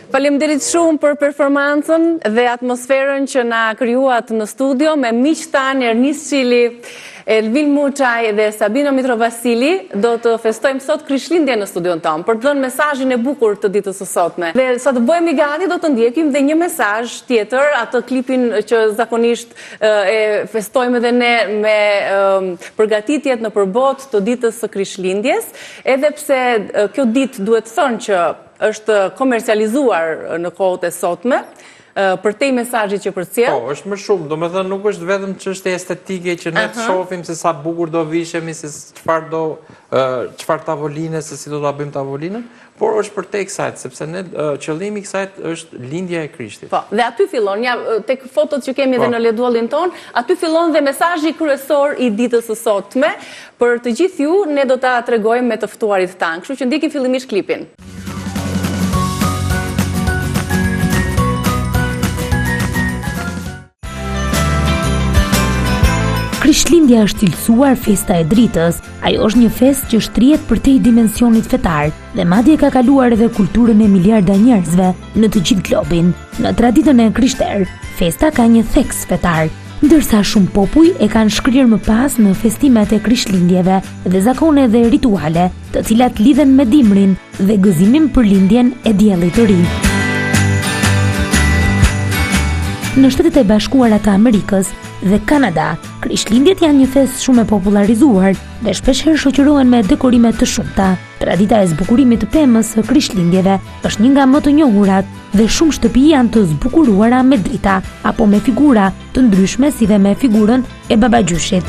Faleminderit shumë për performancën dhe atmosferën që na krijuat në studio me miq tanë Ernis Çili, Elvin Muçaj dhe Sabino Mitrovasili. Do të festojmë sot Krishtlindjen në studion tonë për të dhënë mesazhin e bukur të ditës së sotme. Dhe sa të bëhemi gati do të ndjekim dhe një mesazh tjetër, atë klipin që zakonisht e festojmë edhe ne me përgatitjet në përbot të ditës së Krishtlindjes, edhe pse kjo ditë duhet thënë që është komercializuar në kohët e sotme, për te mesazhit që përcjell. Po, është më shumë, do me thënë nuk është vetëm çështje estetike që ne të shohim se sa bukur do vishemi, se çfarë tavoline, se si do ta bëjmë tavolinën, por është për te kësajt, sepse ne qëllimi i kësajt është lindja e Krishtit. Po, dhe aty fillon, tek fotot që kemi edhe në leduallin ton, aty fillon dhe mesazhi kryesor i ditës së sotme. Për të gjithë ju, ne do ta tregojmë me të ftuarit tanë. Kështu që ndjekim fillimisht klipin. Krishtlindja është cilësuar festa e dritës. Ajo është një festë që shtrihet përtej dimensionit fetar dhe madje ka kaluar edhe kulturën e miliarda njerëzve në të gjithë globin. Në traditën e krishterë, festa ka një theks fetar, ndërsa shumë popuj e kanë shkrirë më pas në festimet e Krishtlindjeve dhe zakone dhe rituale, të cilat lidhen me dimrin dhe gëzimin për lindjen e diellit të ri. Në Shtetet e Bashkuara të Amerikës dhe Kanada, Krishtlindjet janë një festë shumë e popularizuar dhe shpeshherë shoqërohen me dekorime të shumta. Tradita e zbukurimit të pemës së Krishtlindjeve është një nga më të njohurat dhe shumë shtëpi janë të zbukuruara me drita apo me figura të ndryshme si dhe me figurën e babagjyshit.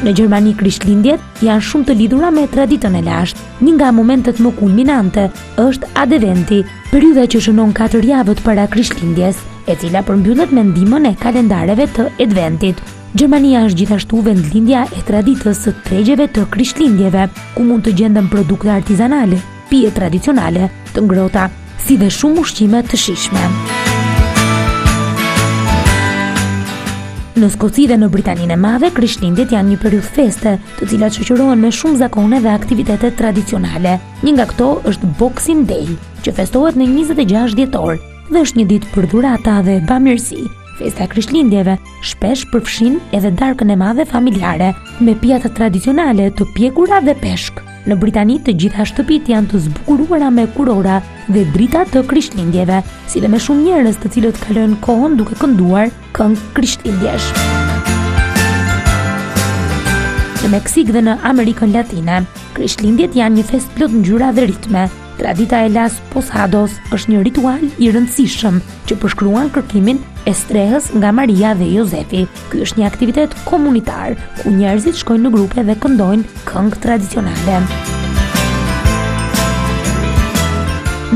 Në Gjermani Krishtlindjet janë shumë të lidhura me traditën e lashtë. Një nga momentet më kulminante është Adventi, periudha që shënon 4 javët para Krishtlindjes, e cila përmbyllet me ndihmën e kalendareve të Adventit. Gjermania është gjithashtu vendlindja e traditës së tregjeve të Krishtlindjeve, ku mund të gjenden produkte artizanale, pije tradicionale, të ngrohta, si dhe shumë ushqime të shijshme. Në Skoci dhe në Britaninë e Madhe, Krishtlindjet janë një periudhë feste, të cilat shoqërohen me shumë zakone dhe aktivitete tradicionale. Një nga këto është Boxing Day, që festohet në 26 dhjetor dhe është një ditë për dhurata dhe bamirësi. Festa e Krishtlindjeve shpesh përfshin edhe darkën e madhe familjare, me pjatat tradicionale të pjekura dhe peshk. Në Britani të gjitha shtëpit janë të zbukuruara me kurora dhe drita të Krishtlindjeve, si dhe me shumë njerëz të cilët kalojnë kohën duke kënduar këngë Krishtlindjesh. Në Meksik dhe në Amerikën Latine, Krishtlindjet janë një festë plot ngjyra dhe ritme. Tradita e Las Posados është një ritual i rëndësishëm që përshkruan kërkimin e strehës nga Maria dhe Jozefi. Ky është një aktivitet komunitar ku njerëzit shkojnë në grupe dhe këndojnë këngë tradicionale.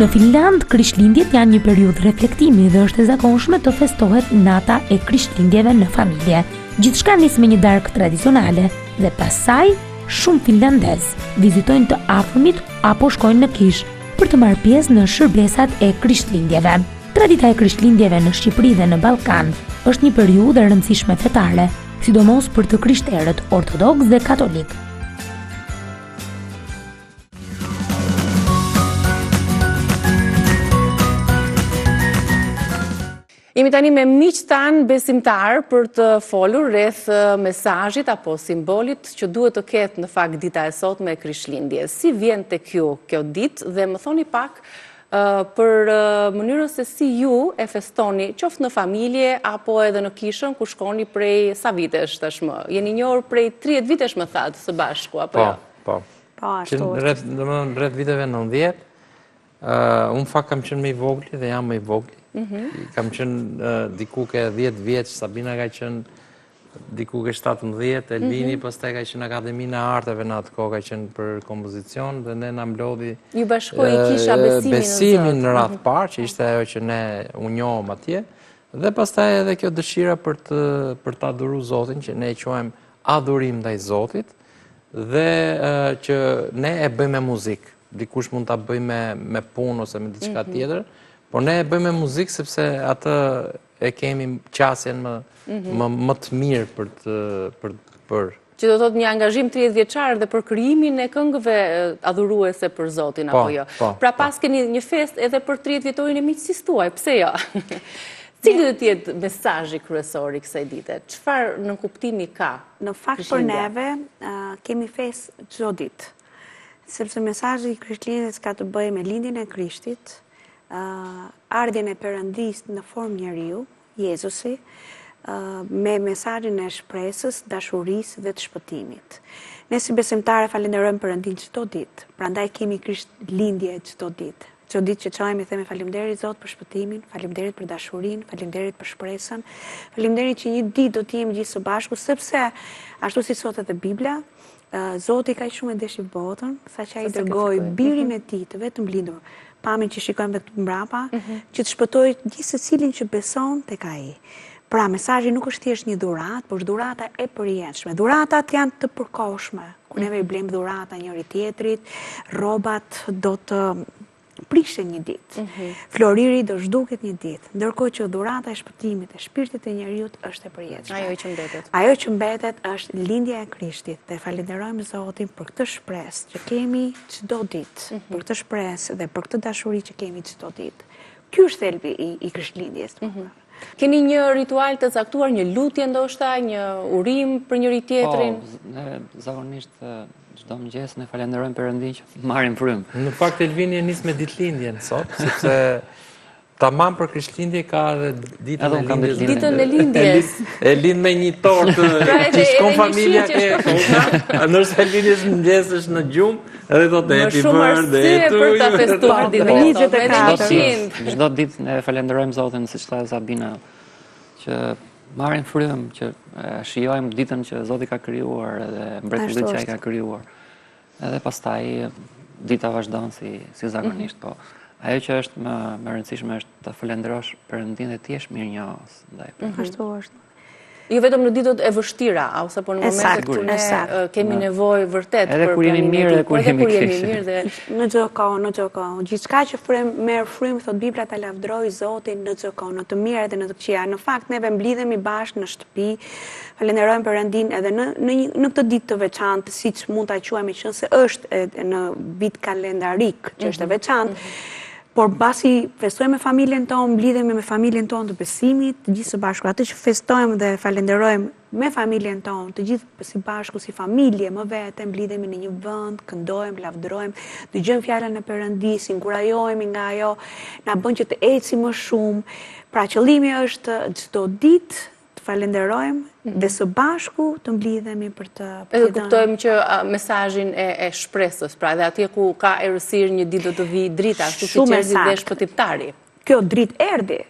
Në Finland, Krishtlindjet janë një periudhë reflektimi dhe është e zakonshme të festohet nata e Krishtlindjeve në familje. Gjithçka nis me një darkë tradicionale dhe pasaj shumë finlandezë vizitojnë të afërmit apo shkojnë në kishë për të marrë pjesë në shërbesat e Krishtlindjeve. Tradita e Krishtlindjeve në Shqipëri dhe në Ballkan është një periudhë e rëndësishme fetare, sidomos për të krishterët ortodoks dhe katolik. Jemi tani me miq tanë besimtar për të folur rreth mesazhit apo simbolit që duhet të ketë në fakt dita e sotme e Krishtlindjes. Si vjen tek ju kjo ditë dhe më thoni pak për mënyrën se si ju e festoni, qoftë në familje apo edhe në kishën ku shkoni prej sa vitesh tashmë? Jeni njohur prej 30 vitesh më thatë së bashku apo jo? Po. Rreth viteve 90. Unë fakt kam qenë më i vogël dhe jam më i vogël. Kam qenë diku ke 10 vjeç, Sabina ka qenë diku ke 17, Elvini pastaj ka qenë Akademinë e Arteve në atë kohë, ka qenë për kompozicion dhe ne na mblodhi ju bashkoi kisha besimin në radh parë, që ishte ajo që ne u njohëm atje, dhe pastaj edhe kjo dëshira për ta adhuruar Zotin, që ne e quajmë adhurim ndaj Zotit, dhe që ne e bëjmë me muzikë. Dikush mund ta bëjë me punë ose me diçka tjetër. Por ne e bëjmë me muzikë sepse atë e kemi qasjen më të mirë për Që do thot një angazhim 30 vjeçar dhe për krijimin e këngëve adhuruese për Zotin, apo jo. Pra pas keni një fest edhe për 30 vjetorin e miqësisë tuaj, pse jo? Cili do të jetë mesazhi kryesor i kësaj dite? Çfarë në kuptimi ka? Në fakt për neve kemi fest çdo ditë. Sepse mesazhi i Krishtlindjes ka të bëjë me lindjen e Krishtit, ardhjen e Perëndis në formë njeriu, Jezusi, me mesazhin e shpresës, dashurisë dhe të shpëtimit. Ne si besimtarë falenderojmë Perëndin çdo ditë, prandaj kemi Krishtlindje çdo ditë. Çdo ditë që çojmë i themi faleminderit Zot për shpëtimin, faleminderit për dashurinë, faleminderit për shpresën, faleminderit që një ditë do të jemi gjithë së bashku, sepse ashtu si thotë edhe Bibla, Zoti ka shumë e deshi botën, saqë ai dërgoi birin e tij të vetëm lindur, pamin që shikojmë vetë mbrapa, që të shpëtojë gjithë secilin që beson tek ai. Pra, mesazhi nuk është thjesht një dhuratë, por është dhurata e përjetshme. Dhuratat janë të përkohshme, ku neve i blejmë dhurata njëri tjetrit, rrobat do të prishen një ditë. Floriri do zhduket një ditë, ndërkohë që dhurata e shpëtimit e shpirtit e njeriut është e përjetshme. Ajo që mbetet. Ajo që mbetet është lindja e Krishtit dhe falenderojmë Zotin për këtë shpresë që kemi çdo ditë, për këtë shpresë dhe për këtë dashuri që kemi çdo ditë. Ky është thelbi i Krishtlindjes. Keni një ritual të caktuar, një lutje ndoshta, një urim për njëri tjetrin? Po, ne zakonisht çdo mëngjes ne falenderojmë Perëndin që marrim frymë. Në fakt Elvini e nis me ditëlindjen sot, sepse tamam për Krishtlindje ka edhe ditën e lindjes. Ditën e lindjes. E lind me një tortë që shkon familja ke. Ndërsa Elvini mëngjes është në gjumë, edhe do të happy birthday për ta festuar ditën e sot. Çdo ditë ne falenderojmë Zotin, siç tha Sabina, që marrim frymë, që shijojmë ditën që Zoti ka krijuar edhe mbretërinë që ai ka krijuar. Edhe pastaj dita vazhdon si zakonisht, po. Ajo që është më rëndësishme është të falenderosh Perëndin dhe të jesh mirënjohës ndaj Perëndit. Ashtu është. Jo vetëm në ditët e vështira, ose po në momentet kur ne kemi nevojë vërtet për edhe kur jemi mirë dhe kur jemi keq. Në çdo kohë, gjithçka që merr frymë, thot Bibla, ta lavdroj Zotin në çdo kohë, në të mirë dhe në të këqija. Në fakt neve mblidhemi bashkë në shtëpi, falenderojmë Perëndin edhe në këtë ditë të veçantë, siç mund ta quajmë që se është në vit kalendarik, që është e veçantë. Por basi festojmë me familjen tonë, mblidhemi me familjen tonë të besimit, të gjithë së bashku. Atë që festojmë dhe falenderojmë me familjen tonë, të gjithë së bashku si familje, më vete, mblidhemi në një vend, këndojmë, lavdërojmë, dëgjojmë fjalën e Perëndis, inkurajohemi nga ajo, na bën që të ecim më shumë. Pra qëllimi është çdo ditë të falenderojmë dhe së bashku të mblidhemi për të edhe kuptojmë që mesazhin e shpresës, pra edhe atje ku ka errësirë një ditë do të vi drita, ashtu si erdhi dhe shpëtimtari. Kjo dritë erdhi.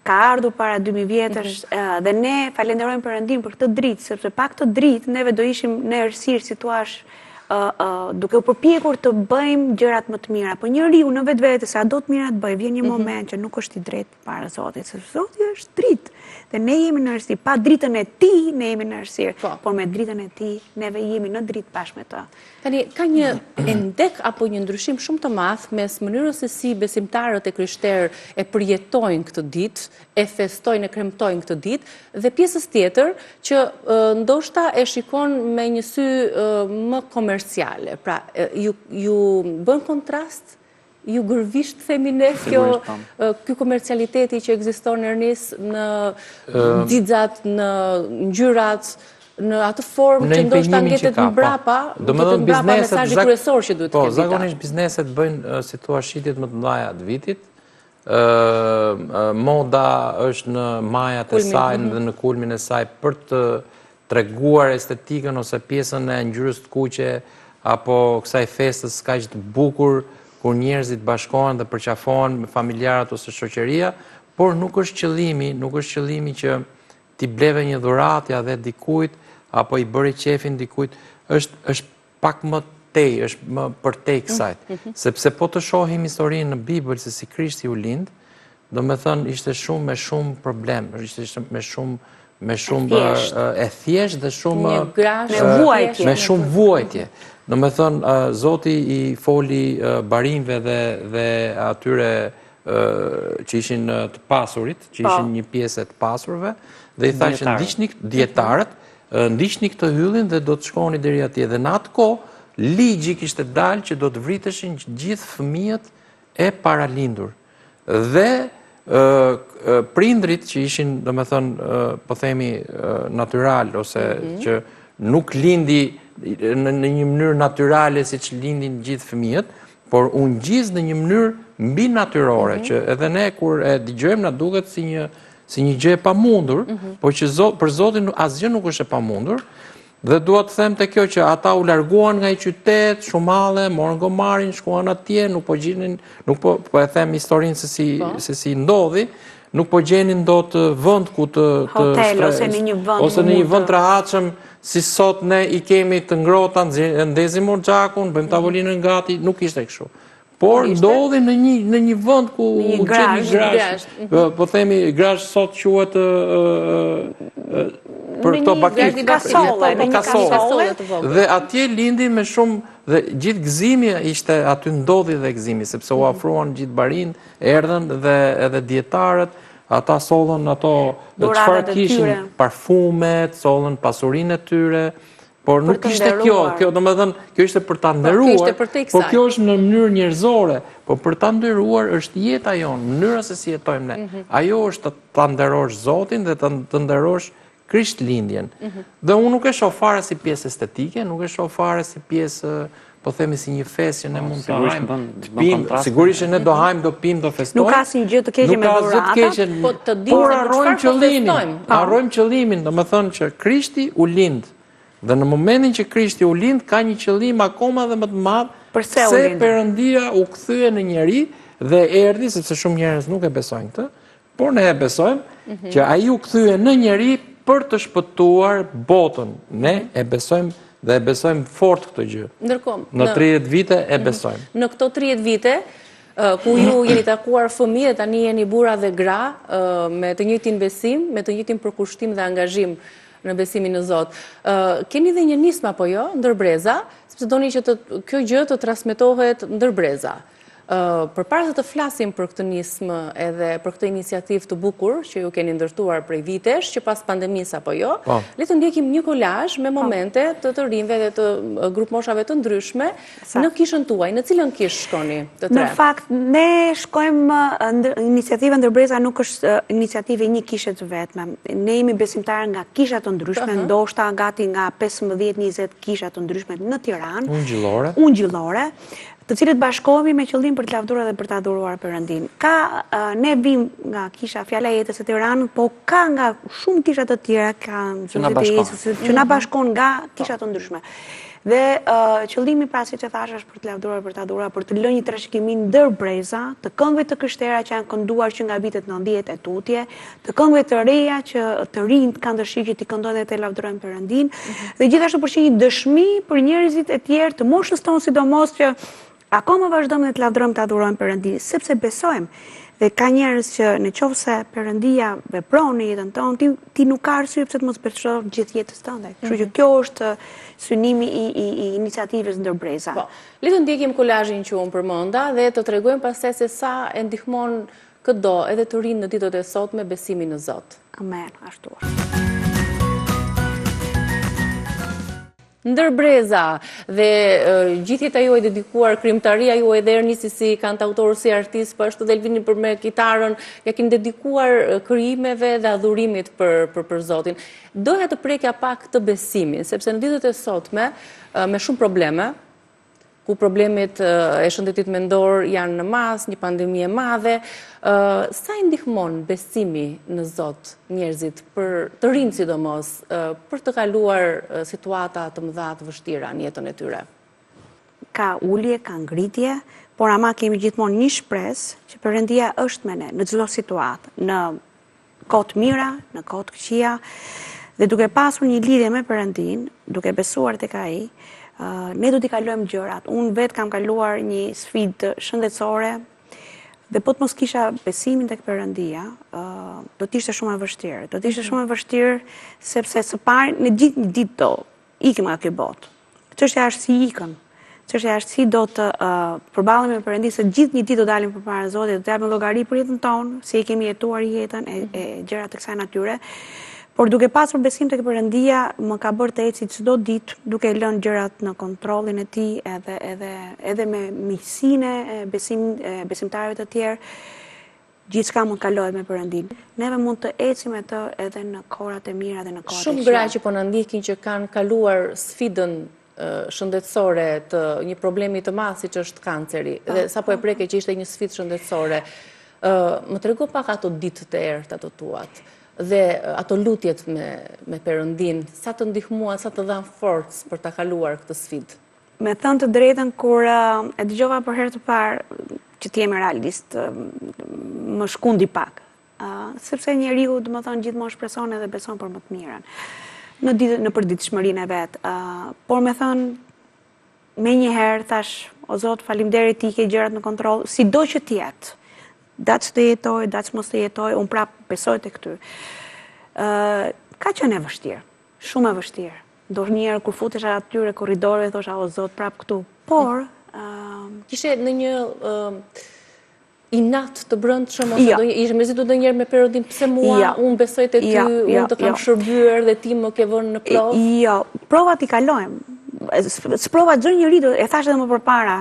Ka ardhur para 2000 vjetësh dhe ne falenderojmë Perëndin për këtë dritë, sepse pa këtë dritë neve do ishim në errësirë, si thua, duke u përpjekur të bëjmë gjërat më të mira, po njeriu në vetvete sa do të mira të bëjë, vjen një moment që nuk është i drejtë para Zotit, sepse Zoti është dritë. Dhe ne jemi në errësirë, pa dritën e tij ne jemi në errësirë, por me dritën e tij neve jemi në dritë bashkë me të. Tani ka një endek apo një ndryshim shumë të madh mes mënyrës se si besimtarët e krishterë e përjetojnë këtë ditë, e festojnë, e kremtojnë këtë ditë, dhe pjesës tjetër që ndoshta e shikon me një sy më komerciale. Pra, ju bën kontrast? Ju gërvisht, themi ne, ky komercialiteti që ekziston Ernis në xixhat, në ngjyrat, në atë formë që ndoshta ngjetet mbrapa, mesazhi kryesor që duhet të kemi. Po, zakonisht bizneset bëjnë si thua shitjet më të mëdha të vitit. Moda është në majat e saj dhe në kulmin e saj për të treguar estetikën ose pjesën e ngjyrës të kuqe apo kësaj festës kaq të bukur, kur njerëzit bashkohen dhe përqafohen me familjarët ose shoqëria, por nuk është qëllimi që ti bleve një dhuratë ja dhe dikujt apo i bëri qefin dikujt, është pak më tej, është më përtej kësajt. Sepse po të shohim historinë në Bibël se si Krishti u lind, do me thënë ishte shumë me shumë problem, ishte me shumë e thjesht dhe shumë me shumë vuajtje. Në me thënë, Zoti i foli barimve dhe atyre që ishin të pasurit, që ishin një pjesë të pasurve, dhe i thashë ndiqni dietarët ndiqni këtë hyllin dhe do të shkoni deri atje. Dhe në atë kohë, ligji kishte dalë që do të vriteshin gjithë fëmijët e paralindur. Dhe prindrit që ishin, domethënë, po themi natyral ose që nuk lindi në një mënyrë natyrale siç lindin gjithë fëmijët, por u ngjiz në një mënyrë mbi natyrore, që edhe ne kur e dëgjojmë na duket si një gjë e pamundur, por që për Zotin asgjë nuk është e pamundur. Dhe dua të them te kjo që ata u larguan nga i qytet, shumalle, morën gomarin, shkuan atje, nuk po e them historinë se si ndodhi, nuk po gjenin dot vend ku të hotel ose në një vend të rahatshëm, si sot ne i kemi të ngrota, ndezim orxhakun, bëjmë tavolinën gati, nuk ishte kështu. Por ndodhi në një vend ku u gjeni grazh. Po themi grazh sot quhet për këto bakterë kasole. Dhe atje lindin me shumë dhe gjithë gëzimi ishte aty, ndodhi dhe gëzimi sepse u afruan gjithë barinë, erdhën dhe edhe dietarët, ata sollën ato çfarë kishin, parfumet, sollën pasurinë e tyre. Por nuk ishte kjo domethënë, kjo ishte për ta nderuar, por kjo është në mënyrë njerëzore, por për ta nderuar është jeta jonë, mënyra se si jetojmë ne. Ajo është ta nderosh Zotin dhe të nderosh Krishtlindjen. Dhe unë nuk e shoh fare si pjesë estetike, nuk e shoh fare si pjesë, po themi si një festë që ne mund të hajmë. Sigurisht që ne do hajmë, do pim, do festojmë. Nuk ka asnjë gjë të keqe me dhurata, po të dimë harrojmë qëllimin, domethënë që Krishti u lind. Dhe në momentin që Krishti u lind, ka një qëllim akoma dhe më të madh, se Perëndia u kthye në njeri dhe erdhi, sepse shumë njerëz nuk e besojnë këtë, por ne e besojmë që ai u kthye në njeri për të shpëtuar botën. Ne e besojmë dhe e besojmë fort këtë gjë. Ndërkohë, në 30 vite e besojmë. Në këto 30 vite ku ju jeni takuar fëmijë, tani jeni burra dhe gra, me të njëjtin besim, me të njëjtin përkushtim dhe angazhim në besimin në Zot. Keni dhe një nismë apo jo, ndërbreza, sepse doni që kjo gjë të transmetohet ndërbreza. Përpara se të flasim për këtë nismë edhe për këtë iniciativë të bukur që ju keni ndërtuar prej vitesh, që pas pandemisë apo jo, le të ndjekim një kolazh me momente të rinjve dhe të grup moshave të ndryshme në kishën tuaj. Në cilën kish shkoni të tre? Në fakt, ne shkojmë, iniciativa Ndërbreza nuk është iniciativë e një kishe të vetme. Ne jemi besimtarë nga kisha të ndryshme, ndoshta gati nga 15-20 kisha të ndryshme në Tiranë. Ungjillore. Të cilët bashkohemi me qëllim për të lavdëruar dhe për të adhuruar Perëndin. Ne vim nga kisha Fjala e Jetës e Tiranës, po ka nga shumë kisha të tjera, ka që na bashkon nga kisha të ndryshme. Dhe qëllimi pra siç e thash është për të lavdëruar, për të adhuruar, për të lënë një trashëgimi ndërbreza të këngëve të krishterë që janë kënduar që nga vitet 90 e tutje, të këngëve të reja që të rinjt kanë dëshirë që t'i këndojnë dhe të lavdërojnë Perëndin, dhe gjithashtu për një dëshmi për njerëzit e tjerë të moshës tonë, sidomos që akoma vazhdojmë të lavdërojmë, të adhurojmë Perëndin, sepse besojmë dhe ka njerëz që nëse Perëndia vepron në jetën tonë, ti nuk ka arsye pse të mos besosh gjithë jetës tënde. Kështu që kjo është synimi i iniciativës Ndërbreza. Le të ndjekim kolazhin që unë përmenda dhe të tregojmë pastaj se sa e ndihmon këdo edhe të rinë në ditët e sotme besimin në Zot. Amen, ashtu është. Ndërbreza dhe gjithjet juaj dedikuar, krimtaria juaj dhe nisi si kantautor, si artist, po ashtu dhe Elvini për me kitarën, ja keni dedikuar krijimeve dhe adhurimit për Zotin. Doja të prekja pak të besimin, sepse në ditët e sotme me shumë probleme, ku problemet e shëndetit mendor janë në mas, një pandemi e madhe, sa i ndihmon besimi në Zot njerëzit, për të rinë sidomos, për të kaluar situata të mëdha të vështira në jetën e tyre? Ka ulje, ka ngritje, por ama kemi gjithmonë një shpresë që Perëndia është me ne në çdo situatë, në kohë të mira, në kohë të këqija, dhe duke pasur një lidhje me Perëndin, duke besuar tek ai, ne do t'i kalojmë gjërat. Unë vetë kam kaluar një sfidë shëndetësore dhe po të mos kisha besimin tek Perëndia, do t'ishte shumë e vështirë. Do t'ishte shumë e vështirë sepse së pari në gjithë një ditë do ikim nga kjo botë. Çështja është si ikëm. Çështja është si do të përballemi me Perëndin, se gjithë një ditë do dalim përpara Zotit, do të japim llogari për jetën tonë, si e kemi jetuar jetën e gjërat të kësaj natyre. Por duke pasur besim tek Perëndia, më ka bërë të eci çdo ditë, duke lënë gjërat në kontrollin e tij, edhe me miqësinë e besimtarëve të tjerë, gjithçka mund kalohet me Perëndin. Neve mund të ecim me të edhe në kohrat e mira dhe në kohrat e këqija. Shumë gra që po na ndjekin që kanë kaluar sfidën shëndetësore të një problemi të madh siç është kanceri, dhe sapo e preke që ishte një sfidë shëndetësore. Më trego pak ato ditë të errta të tuat dhe ato lutjet me Perëndin, sa të ndihmuan, sa të dhanë forcë për ta kaluar këtë sfidë. Me thënë të drejtën, kur e dëgjova për herë të parë, që ti jemi realist, më shkundi pak. Sepse njeriu, domethënë, gjithmonë shpreson edhe beson për më të mirën në përditshmërinë e vet. Por me thënë, me njëherë thash, o Zot, faleminderit, ti ke gjërat në kontroll, sido që të jetë. Daç të jetoj, daç mos të jetoj, unë prap besoj tek ty. Ka qenë e vështirë, shumë e vështirë. Ndonjëherë kur futesha atyre korridorëve, thosha, o Zot, prap këtu. Por kishe në një inat të brendshëm ose ishe mezitu ndonjëherë me Perëndin, pse mua, unë besoj te ty, unë të kam shërbyer dhe ti më ke vënë në provë? Jo, provat I kalojmë. Sprova çdo njeri, e thash edhe më përpara,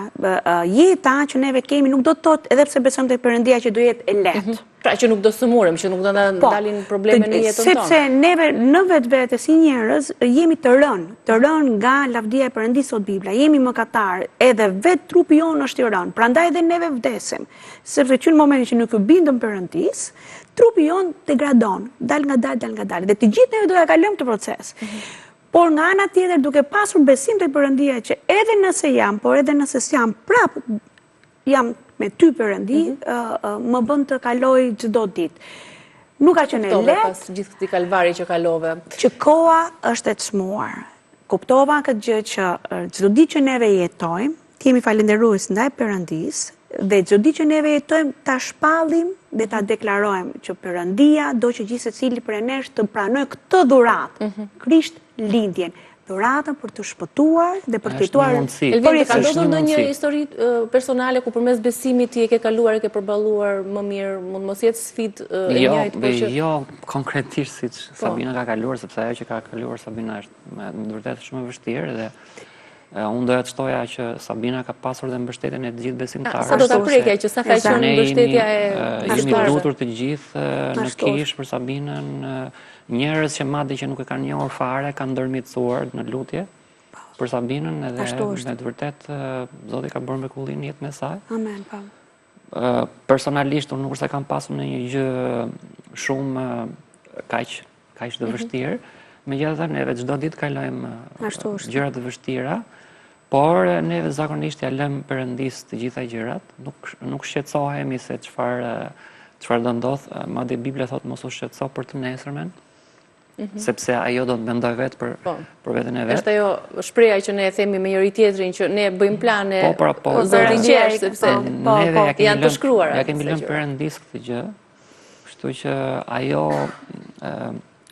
jeta që neve kemi nuk do të thotë edhe pse besojmë tek Perëndia që do jetë e lehtë. Pra që nuk do sëmurem, që nuk do na dalin probleme në jetën tonë. Sepse neve në vetvete si njerëz jemi të rënë nga lavdia e Perëndisë sot Bibla. Jemi mëkatar, edhe vetë trupi jonë është I rënë. Prandaj edhe neve vdesim. Sepse që në momentin që nuk U bindëm Perëndisë, trupi jonë degradon, dal nga dal. Dhe të gjithë neve do ta kalojmë këtë proces. Por nga ana tjetër, duke pasur besim tek Perëndia që edhe nëse jam, por edhe nëse s'jam, prap jam me ty Perëndi, më bën të kaloj çdo ditë. Nuk ka qenë lehtë. Pas gjithë këtij kalvari që kalove. Që koha është e çmuar. Kuptova këtë gjë që çdo ditë që neve jetojmë, kemi falënderues ndaj Perëndisë, dhe çdo ditë që neve jetojmë ta shpallim dhe ta deklarojmë që Perëndia do që gjithë secili prej nesh të pranojë këtë dhuratë, Krisht lindjen, dhuratën për të shpëtuar dhe për të fituar. Elvin, ka ndodhur ndonjë histori personale ku përmes besimit ti e ke kaluar, e ke përballuar më mirë, mund mos jetë sfidë e njëjtë, por që jo konkretisht siç Sabina ka kaluar, sepse ajo që ka kaluar Sabina është me vërtet shumë e vështirë dhe unë doja të shtoja që Sabina ka pasur dhe mbështetjen e të gjithë besimtarëve. Sa do ta prekja që sa ka qenë mbështetja e jemi lutur të gjithë në kish për Sabinën, njerëz që madje që nuk e kanë njohur fare kanë ndërmjetësuar në lutje për Sabinën edhe me të vërtet Zoti ka bërë mrekulli në jetën e saj. Amen, po. Personalisht unë nuk se kam pasur në një gjë shumë kaq të vështirë, megjithatë neve çdo ditë kalojmë gjëra të vështira. Por neve zakonisht ja lëm Perëndisë të gjitha gjërat, nuk shqetësohemi se çfarë do ndodh, madje Bibla thotë mos u shqetëso për të nesërmen, sepse ajo do të mendoj vetë për veten e vet. Është ajo shpreha që ne e themi me njëri tjetrin që ne bëjmë plane, Zoti qesh, sepse janë të shkruara. Ja kemi lënë Perëndisë këtë gjë, kështu që ajo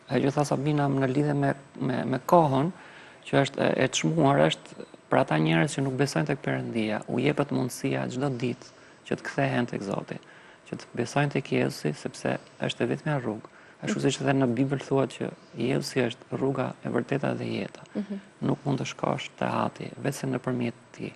tha Sabina në lidhje me kohën, që është e çmuar, është për ata njerëz që nuk besojnë tek Perëndia, u jepet mundësia çdo ditë që të kthehen tek Zoti, që të besojnë tek Jezusi, sepse është e vetmja rrugë. Ashtu siç edhe në Bibël thuhet që Jezusi është rruga e vërteta dhe jeta. Nuk mund të shkosh te hati vetëm nëpërmjet tij.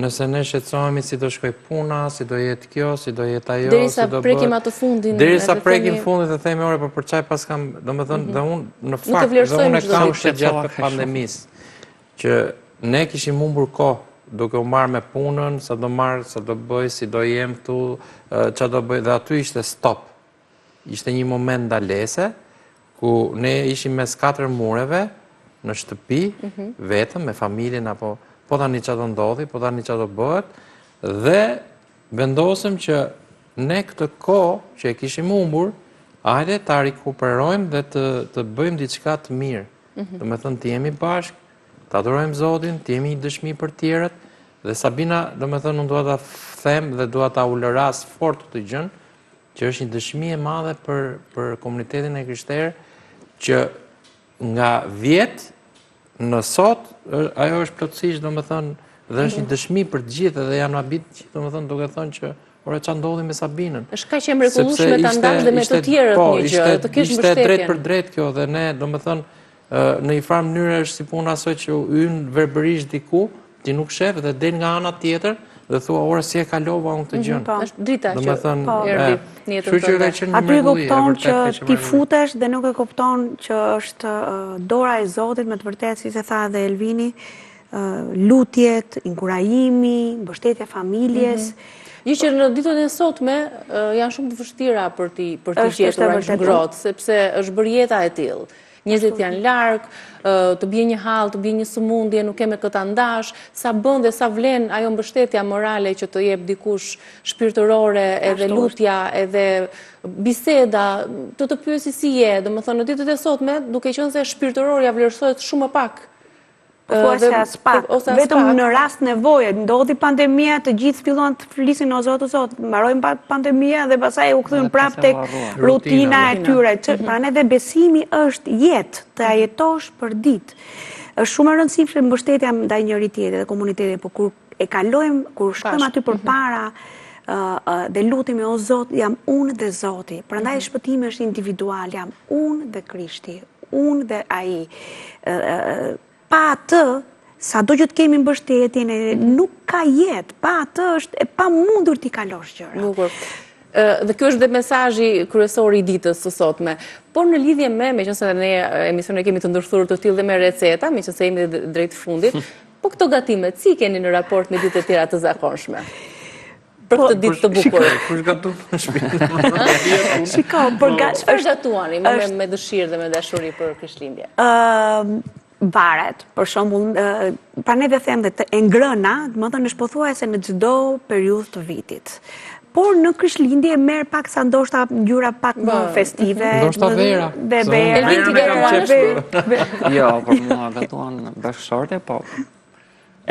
Nëse ne shqetësohemi si do shkoj puna, si do jetë kjo, si do jetë ajo, derisa prekim atë fundin. Derisa prekim fundin dhe themi ore për çaj pas kam, domethënë dhe unë në fakt dhe unë kam gjatë pandemisë që ne kishim humbur kohë duke u marrë me punën, sa do marr, sa do bëj, si do jem këtu, çfarë do bëj, dhe aty ishte stop. Ishte një moment ndalese ku ne ishim mes 4 mureve në shtëpi, vetëm me familjen apo po tani çfarë do ndodhi, po tani çfarë do bëhet, dhe vendosëm që ne këtë kohë që e kishim humbur, hajde ta rikuperojmë dhe të bëjmë diçka të mirë. Domethënë të jemi bashkë, të adorojmë Zotin, të jemi një dëshmi për tjerët, dhe Sabina, domethënë unë dua ta them dhe dua ta ulëras fort këtë gjën, që është një dëshmi e madhe për komunitetin e krishterë, që nga vjet në sot, ajo është plotësisht, domethënë, dhe është një dëshmi për të gjithë, dhe janë habit, domethënë, duke thënë që ore ç'a ndodhi me Sabinën. Është kaq e mrekullueshme ta ndash dhe me të tjerët një gjë, të kesh mbështetjen. Ishte drejt për drejt kjo dhe ne, domethënë, në një farë mënyrë është si puna asoj që yn verbërisht diku, ti nuk shef dhe del nga ana tjetër dhe thua ora si e kalova unë këtë gjën. Është drita që erdhi në jetën tënde. Aty e kupton që ti futesh dhe nuk e kupton që është dora e Zotit, me të vërtetë, si se tha edhe Elvini, lutjet, inkurajimi, mbështetja familjes. Gjë që në ditën e sotme janë shumë të vështira për ti gjetur aq ngrohtë, sepse është bërë jeta e tillë. Njerëzit janë larg, të bie një hall, të bie një sëmundje, nuk kemë këtë ndash, sa bën dhe sa vlen ajo mbështetja morale që të jep dikush shpirtërore, edhe lutja, edhe biseda, të pyesi si je, domethënë në ditët e sotme, duke qenë se shpirtërorja vlerësohet shumë më pak. Vetëm në rast nevoje, ndodhi pandemia, të gjithë fillon të flisin o Zot, mbarojmë pandemia dhe pastaj u kthyen prapë tek rutina e tyre. Prandaj dhe besimi është jetë, të jetosh për ditë. Është shumë e rëndësishme mbështetja ndaj njëri tjetrit dhe komunitetit, por kur e kalojmë, kur shkojmë aty përpara dhe lutemi o Zot, jam unë dhe Zoti. Prandaj shpëtimi është individual, jam unë dhe Krishti, unë dhe ai. Pa atë, sa do që të kemi mbështetjen, nuk ka jetë, pa atë është e pa mundur t'i kalosh gjëra. Bukur. Dhe kjo është dhe mesazhi kryesor i ditës së sotme. Por në lidhje meqense ne emisionin e kemi të ndërthurur të tillë dhe me receta, meqense jemi drejt fundit, po këto gatimet si keni në raport me ditët e tjera të zakonshme? Për këtë ditë të bukur. Kush gatuan në shtëpi? Shikoj, çfarë gatuani me dëshirë dhe me dashuri për Krishtlindje? Varet, për shembull, pra ne dhe them dhe e ngrëna, domethënë është pothuajse në çdo periudhë të vitit. Por në Krishtlindje merr pak sa ndoshta ngjyra pak më festive. Ndoshta vera. Elvin ti gatuan? Jo, për mua gatuan bashkëshorte, po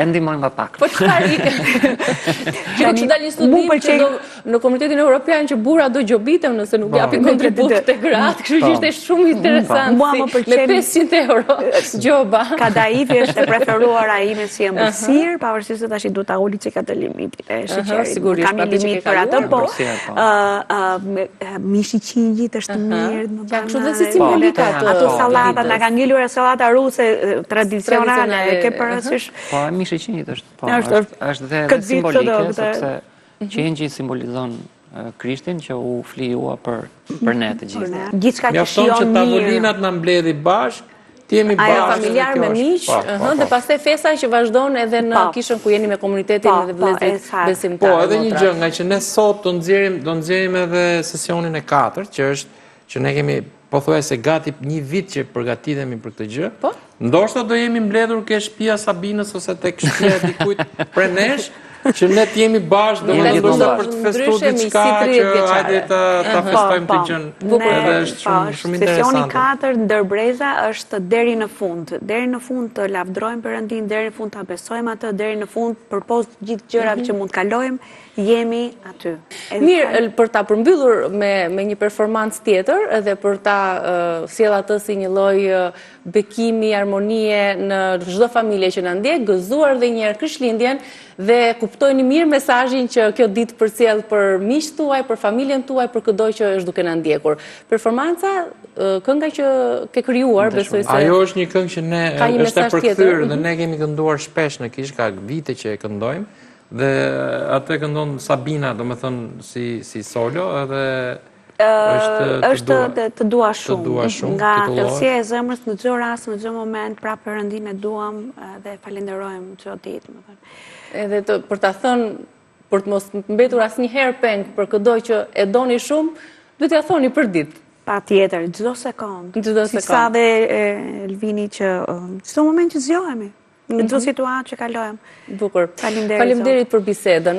e ndihmojnë më pak. Po çfarë që kështu dalin studim që në Komunitetin Evropian që burra do gjobiten nëse nuk japin kontribut të gratë, kështu që ishte shumë interesant. Me 500 euro gjoba. Kadaifi është e preferuara ime si ëmbëlsirë, pavarësisht se tash i duhet ta uli çka të limitit e sheqerit. Kam një limit për atë, po mishi qingjit është mirë, më bën. Kështu dhe si simbolika ato sallata, na kanë ngelur sallata ruse tradicionale, ke parasysh? Po mishi qingjit është dhe simbolike, sepse qingji simbolizon Krishtin që u flijua për ne të gjithë. Gjithçka që mjafton që tavolinat na mbledhi bashkë, ti jemi bashkë. Ajo familjar me miq, dhe pastaj festa që vazhdon edhe në kishën ku jeni me komunitetin dhe vëllezërit besimtar. Po, edhe një gjë, nga që ne sot do nxjerrim edhe sesionin e 4, që ne kemi pothuajse gati një vit që përgatitemi për këtë gjë. Ndoshta do jemi mbledhur ke shtëpia Sabinës ose tek shtëpia e dikujt prej nesh, që ne të jemi bashkë, domethënë për të festuar diçka që hajde ta festojmë këtë gjën. Edhe është shumë interesante. Sesioni 4 ndërbreza është deri në fund. Deri në fund të lavdrojmë Perëndin, deri në fund ta besojmë atë, deri në fund përpos gjithë gjërave që mund të kalojmë, jemi aty. Mirë, për ta përmbyllur me një performancë tjetër edhe për ta sjell atë si një lloj bekimi, harmonie në çdo familje që na ndjek, gëzuar edhe një herë Krishtlindjen dhe kuptojeni mirë mesazhin që kjo ditë përcjell për miqtë tuaj, për familjen tuaj, për çdo që është duke na ndjekur. Performanca, kënga që ke krijuar, besoj se ajo është një këngë që ne është e përkthyer dhe ne kemi kënduar shpesh në kish, ka vite që e këndojmë. Dhe atë këndon Sabina, domethënë si solo, edhe është të dua shumë. Nga titullohet. thellësia e zemrës në çdo rast, në çdo moment, pra Perëndin e duam dhe falenderojmë çdo ditë, domethënë. Edhe për ta thënë, për të mos mbetur asnjëherë peng për çdo që e doni shumë, duhet t'ia thoni për ditë. Patjetër, çdo sekond. Si sa dhe Elvini që çdo moment që zgjohemi. Në çdo situatë që kalojmë. Bukur. Faleminderit për bisedën.